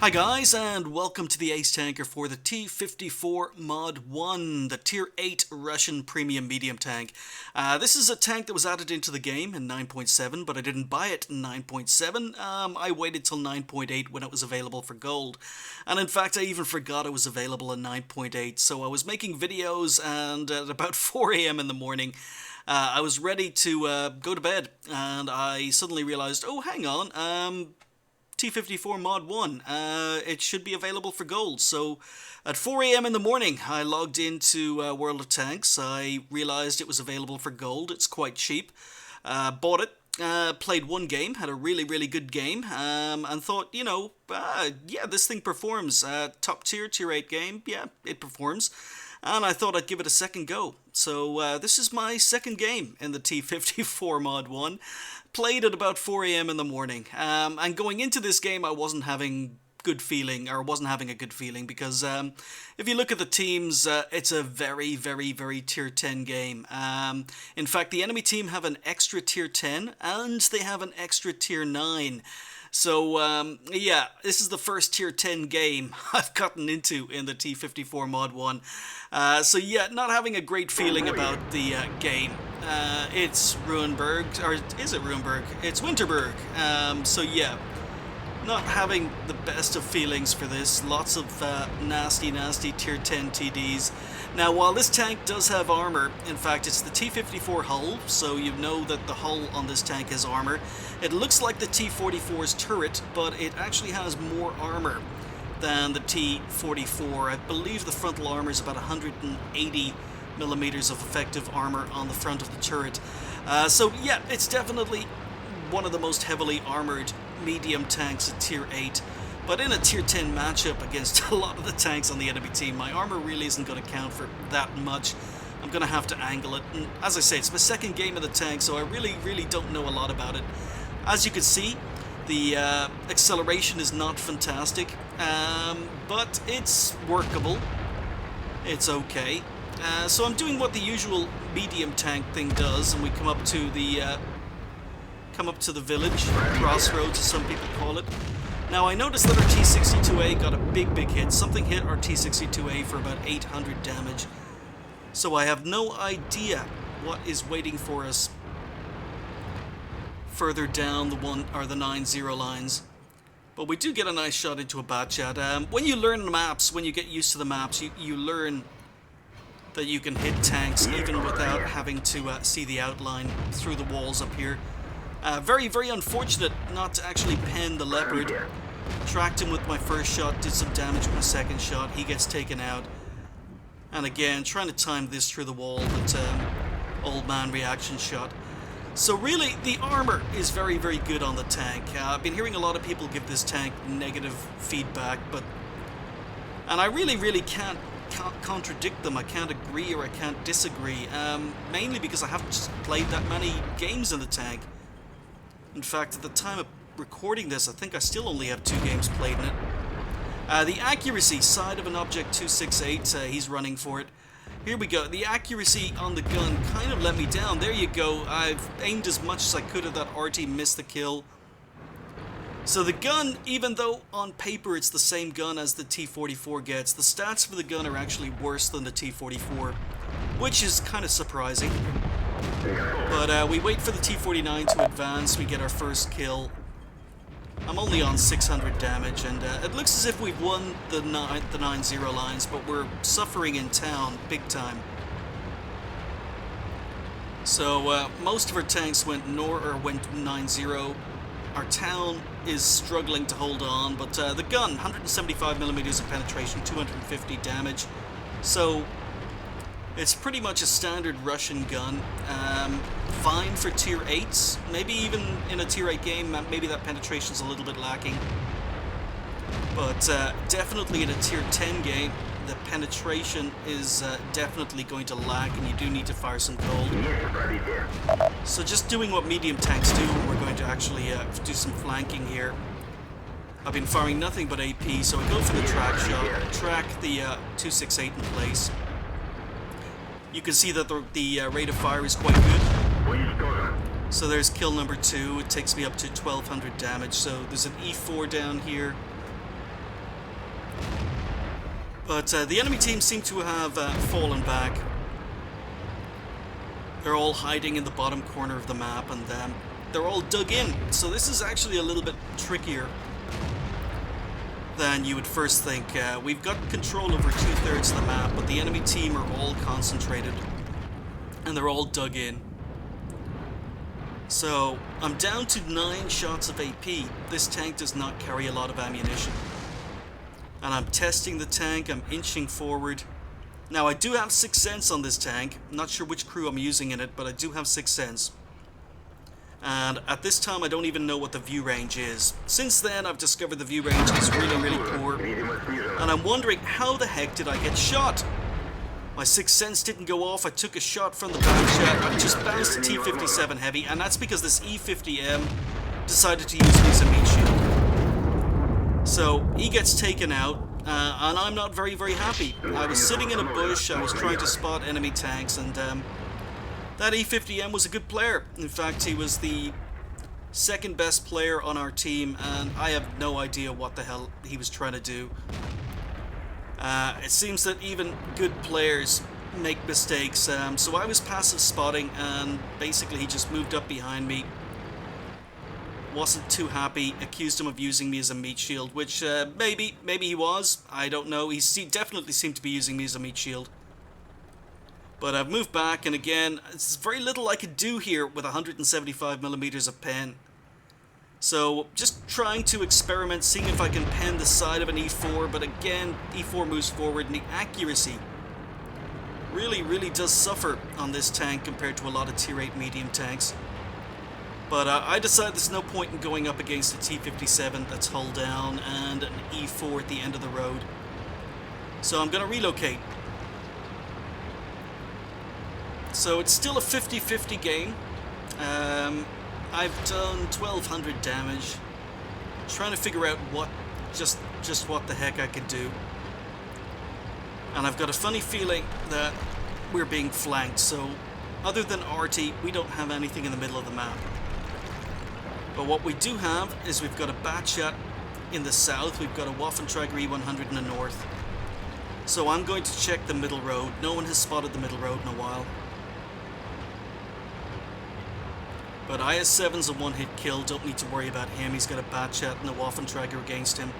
Hi guys, and welcome to the Ace Tanker for the T-54 Mod 1, the Tier 8 Russian Premium Medium Tank. This is a tank that was added into the game in 9.7, but I didn't buy it in 9.7. I waited till 9.8 when it was available for gold. And in fact, I even forgot it was available in 9.8, so I was making videos, and at about 4 AM in the morning, I was ready to go to bed, and I suddenly realized, oh, hang on, T-54 Mod 1, it should be available for gold. So at 4 AM in the morning, I logged into World of Tanks. I realized it was available for gold. It's quite cheap. Bought it, played one game, had a really good game, and thought, you know, yeah, this thing performs. Top tier, tier 8 game, yeah, it performs. And I thought I'd give it a second go. So this is my second game in the T-54 Mod 1. Played at about 4 AM in the morning. And going into this game, I wasn't having a good feeling because if you look at the teams, it's a very tier 10 game. In fact, the enemy team have an extra tier 10 and they have an extra tier 9. So, yeah, this is the first tier 10 game I've gotten into in the T-54 Mod 1. So, yeah, not having a great feeling about the game. It's Ruinberg, or is it Ruinberg? It's Winterberg. So, yeah, not having the best of feelings for this. Lots of nasty tier 10 TDs. Now, while this tank does have armor, in fact, it's the T-54 hull, so you know that the hull on this tank has armor. It looks like the T-44's turret, but it actually has more armor than the T-44. I believe the frontal armor is about 180 millimeters of effective armor on the front of the turret. So, yeah, it's definitely one of the most heavily armored medium tanks at Tier 8. But in a Tier 10 matchup against a lot of the tanks on the enemy team, my armor really isn't going to count for that much. I'm going to have to angle it. And as I say, it's my second game of the tank, so I really don't know a lot about it. As you can see, the acceleration is not fantastic, but it's workable. It's okay. So I'm doing what the usual medium tank thing does, and we come up to the village, crossroads as some people call it. Now, I noticed that our T-62A got a big hit. Something hit our T-62A for about 800 damage. So I have no idea what is waiting for us further down the 9-0 lines. But we do get a nice shot into a bat chat. When you learn the maps, when you get used to the maps, you learn that you can hit tanks even without having to see the outline through the walls up here. Very unfortunate not to actually pen the Leopard. Tracked him with my first shot, did some damage with my second shot, he gets taken out. And again, trying to time this through the wall, but old man reaction shot. So really, the armor is very good on the tank. I've been hearing a lot of people give this tank negative feedback, and I really can't contradict them. I can't agree or I can't disagree, mainly because I haven't played that many games in the tank. In fact, at the time of recording this, I think I still only have 2 games played in it. The accuracy side of an Object 268, he's running for it. Here we go. The accuracy on the gun kind of let me down. There you go. I've aimed as much as I could at that RT, missed the kill. So the gun, even though on paper it's the same gun as the T-44 gets, the stats for the gun are actually worse than the T-44, which is kind of surprising. But we wait for the T-49 to advance, we get our first kill. I'm only on 600 damage, and it looks as if we've won the 9-0 lines, but we're suffering in town big time. So most of our tanks went 9-0. Our town is struggling to hold on, but the gun, 175 millimeters of penetration, 250 damage. So it's pretty much a standard Russian gun. Fine for tier 8s. Maybe even in a tier 8 game, maybe that penetration's a little bit lacking. But definitely in a tier 10 game, the penetration is definitely going to lack, and you do need to fire some gold. So just doing what medium tanks do, we're going to actually do some flanking here. I've been firing nothing but AP, so I go for the track shot, track the 268 in place. You can see that the rate of fire is quite good. So there's kill number 2. It takes me up to 1200 damage. So there's an E4 down here. But the enemy team seem to have fallen back. They're all hiding in the bottom corner of the map, and they're all dug in. So this is actually a little bit trickier than you would first think. We've got control over 2/3 of the map, but the enemy team are all concentrated, and they're all dug in. So I'm down to 9 shots of AP. This tank does not carry a lot of ammunition. And I'm testing the tank, I'm inching forward. Now I do have 6th Sense on this tank. I'm not sure which crew I'm using in it, but I do have 6th Sense. And at this time I don't even know what the view range is. Since then I've discovered the view range is really, really poor. And I'm wondering, how the heck did I get shot? My 6th Sense didn't go off, I took a shot from the backshot, I just bounced a T-57 heavy, and that's because this E50M decided to use me as a meat shield. So he gets taken out, and I'm not very, very happy. I was sitting in a bush, I was trying to spot enemy tanks, and that E50M was a good player. In fact, he was the second best player on our team, and I have no idea what the hell he was trying to do. It seems that even good players make mistakes, so I was passive spotting, and basically he just moved up behind me. Wasn't too happy, accused him of using me as a meat shield, which maybe he was, I don't know. He definitely seemed to be using me as a meat shield. But I've moved back, and again, there's very little I could do here with 175mm of pen. So just trying to experiment, seeing if I can pen the side of an E4, but again, E4 moves forward, and the accuracy really does suffer on this tank compared to a lot of tier 8 medium tanks. But I decided there's no point in going up against a T-57 that's hull down and an E4 at the end of the road. So I'm going to relocate. So it's still a 50-50 game. I've done 1200 damage. Trying to figure out what, just what the heck I can do. And I've got a funny feeling that we're being flanked, so other than RT, we don't have anything in the middle of the map. But what we do have is we've got a Batshot in the south, we've got a Waffentrager E100 in the north. So I'm going to check the middle road. No one has spotted the middle road in a while. But IS-7's a one-hit kill, don't need to worry about him. He's got a Batshot and a Waffentrager against him.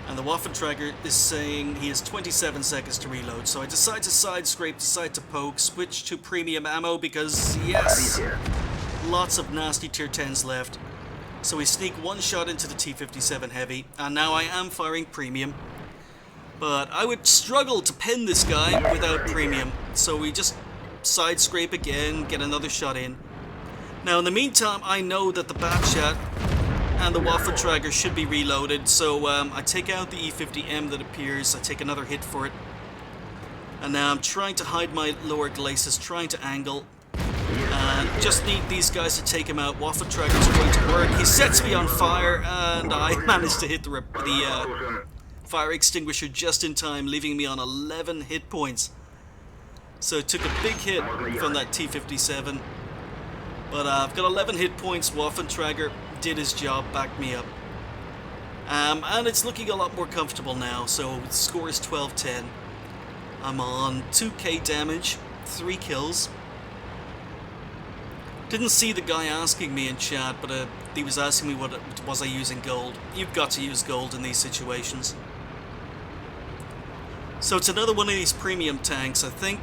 And the Waffentrager is saying he has 27 seconds to reload. So I decide to side scrape, decide to poke, switch to premium ammo because, yes, lots of nasty tier 10s left. So we sneak one shot into the T-57 Heavy, and now I am firing premium. But I would struggle to pen this guy without premium. So we just side scrape again, get another shot in. Now in the meantime, I know that the Batshot and the Waffentrager should be reloaded, so I take out the E50M that appears, I take another hit for it. And now I'm trying to hide my lower glacis, trying to angle. Just need these guys to take him out. Waffentrager's going to work. He sets me on fire, and I managed to hit the fire extinguisher just in time, leaving me on 11 hit points. So it took a big hit from that T-57. But I've got 11 hit points. Waffentrager did his job, backed me up. And it's looking a lot more comfortable now. So the score is 12-10. I'm on 2k damage, 3 kills. Didn't see the guy asking me in chat, but he was asking me was I using gold. You've got to use gold in these situations. So it's another one of these premium tanks. I think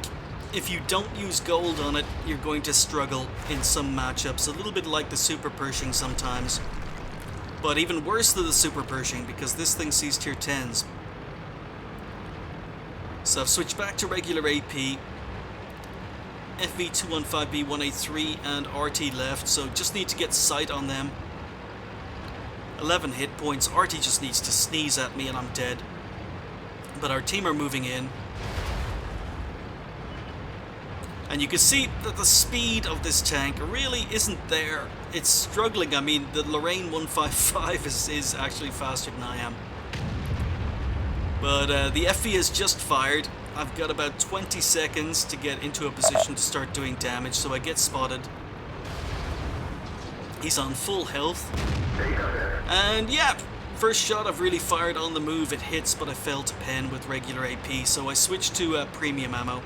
if you don't use gold on it, you're going to struggle in some matchups. A little bit like the Super Pershing sometimes. But even worse than the Super Pershing, because this thing sees tier 10s. So I've switched back to regular AP. FV215B 183 and RT left, so just need to get sight on them. 11 hit points. RT just needs to sneeze at me and I'm dead. But our team are moving in. And you can see that the speed of this tank really isn't there. It's struggling. I mean, the Lorraine 155 is actually faster than I am. But the FV has just fired. I've got about 20 seconds to get into a position to start doing damage, so I get spotted. He's on full health. And yeah, First shot I've really fired on the move, it hits, but I failed to pen with regular AP, so I switched to premium ammo.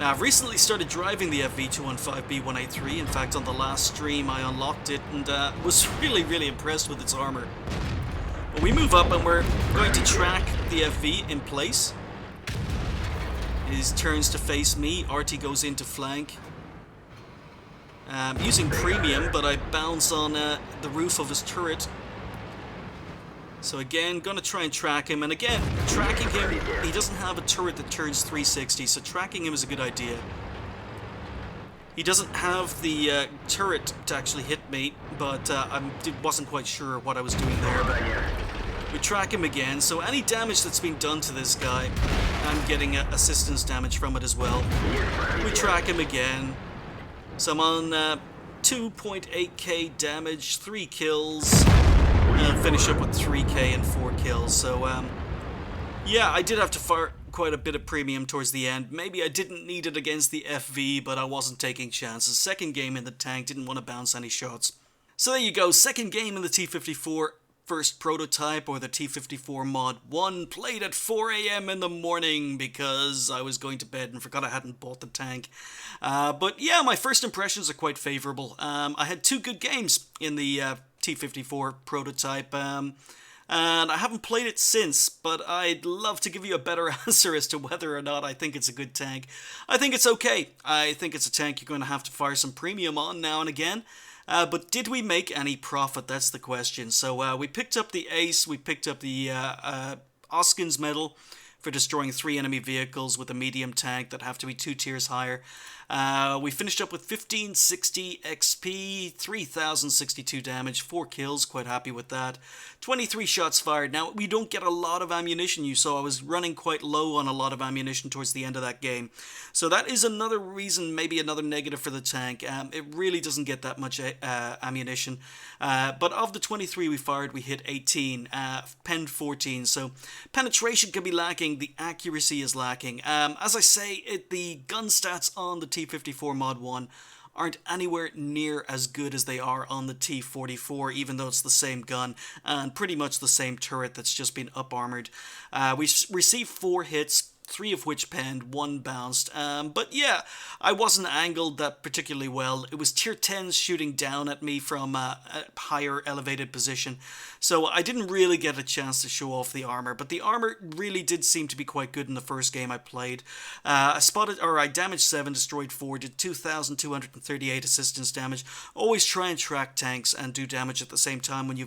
Now, I've recently started driving the FV215B183. In fact, on the last stream I unlocked it and was really impressed with its armor. But we move up and we're going to track the FV in place. He turns to face me, RT goes into flank. Using premium, but I bounce on the roof of his turret. So again, gonna try and track him, and again, tracking him, he doesn't have a turret that turns 360, so tracking him is a good idea. He doesn't have the turret to actually hit me, but I wasn't quite sure what I was doing there. But we track him again, so any damage that's been done to this guy, I'm getting assistance damage from it as well. We track him again. So I'm on 2.8k damage, 3 kills, and finish up with 3k and 4 kills. So yeah, I did have to fire quite a bit of premium towards the end. Maybe I didn't need it against the FV, but I wasn't taking chances. Second game in the tank, didn't want to bounce any shots. So there you go, second game in the T-54 first prototype, or the T-54 Mod 1, played at 4 AM in the morning because I was going to bed and forgot I hadn't bought the tank. But yeah, my first impressions are quite favourable. I had 2 good games in the T-54 prototype, and I haven't played it since, but I'd love to give you a better answer as to whether or not I think it's a good tank. I think it's okay. I think it's a tank you're going to have to fire some premium on now and again. But did we make any profit? That's the question. So we picked up the Ace, we picked up the Oskin's medal for destroying 3 enemy vehicles with a medium tank that have to be 2 tiers higher. We finished up with 1560 XP, 3062 damage, 4 kills, quite happy with that. 23 shots fired. Now, we don't get a lot of ammunition. You saw I was running quite low on a lot of ammunition towards the end of that game. So that is another reason, maybe another negative for the tank. It really doesn't get that much ammunition. But of the 23 we fired, we hit 18, penned 14. So penetration can be lacking, the accuracy is lacking. As I say, the gun stats on the T-54 Mod 1 aren't anywhere near as good as they are on the T-44, even though it's the same gun and pretty much the same turret that's just been up-armored. We received 4 hits, 3 of which penned, 1 bounced. But yeah, I wasn't angled that particularly well. It was tier 10s shooting down at me from a higher elevated position. So I didn't really get a chance to show off the armor, but the armor really did seem to be quite good in the first game I played. I damaged 7, destroyed 4, did 2,238 assistance damage. Always try and track tanks and do damage at the same time when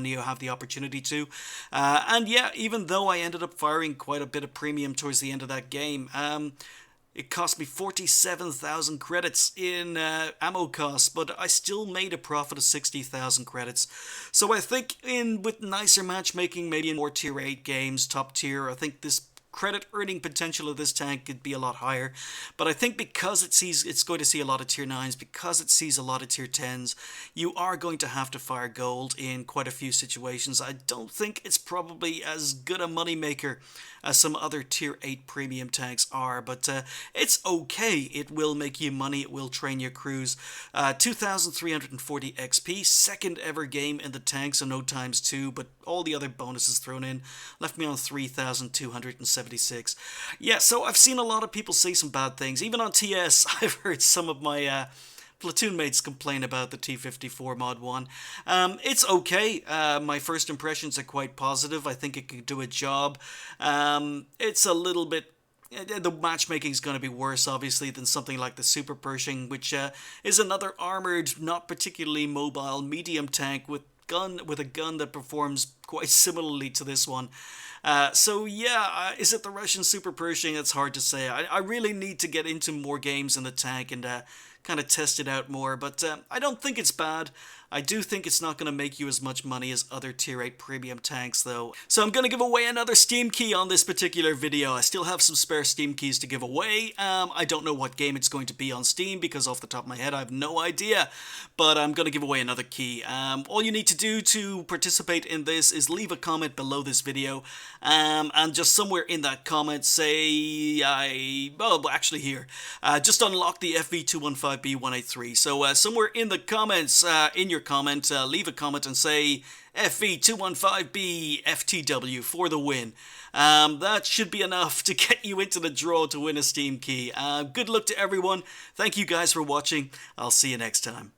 you have the opportunity to. And yeah, even though I ended up firing quite a bit of premium towards the end of that game, it cost me 47,000 credits in ammo costs, but I still made a profit of 60,000 credits. So I think with nicer matchmaking, maybe in more tier 8 games, top tier, I think this credit earning potential of this tank could be a lot higher. But I think because it's going to see a lot of tier 9s, because it sees a lot of tier 10s, you are going to have to fire gold in quite a few situations. I don't think it's probably as good a moneymaker as some other tier 8 premium tanks are, but it's okay. It will make you money, it will train your crews. 2,340 XP, second ever game in the tank, so no times 2, but all the other bonuses thrown in left me on 3,276. Yeah, so I've seen a lot of people say some bad things. Even on TS, I've heard some of my platoon mates complain about the T-54 Mod 1. It's okay. My first impressions are quite positive. I think it could do a job. It's a little bit... The matchmaking is going to be worse, obviously, than something like the Super Pershing, which is another armoured, not particularly mobile, medium tank with a gun that performs quite similarly to this one. So yeah, is it the Russian Super Pershing? It's hard to say. I really need to get into more games in the tank and kind of test it out more, but I don't think it's bad. I do think it's not going to make you as much money as other tier 8 premium tanks though. So I'm going to give away another Steam key on this particular video. I still have some spare Steam keys to give away. I don't know what game it's going to be on Steam because off the top of my head I have no idea, but I'm going to give away another key. All you need to do to participate in this is leave a comment below this video, and just somewhere in that comment say, just unlock the FV215B183. So somewhere in the comments, in your comment, leave a comment and say FV215B FTW for the win. That should be enough to get you into the draw to win a Steam key. Good luck to everyone. Thank you guys for watching. I'll see you next time.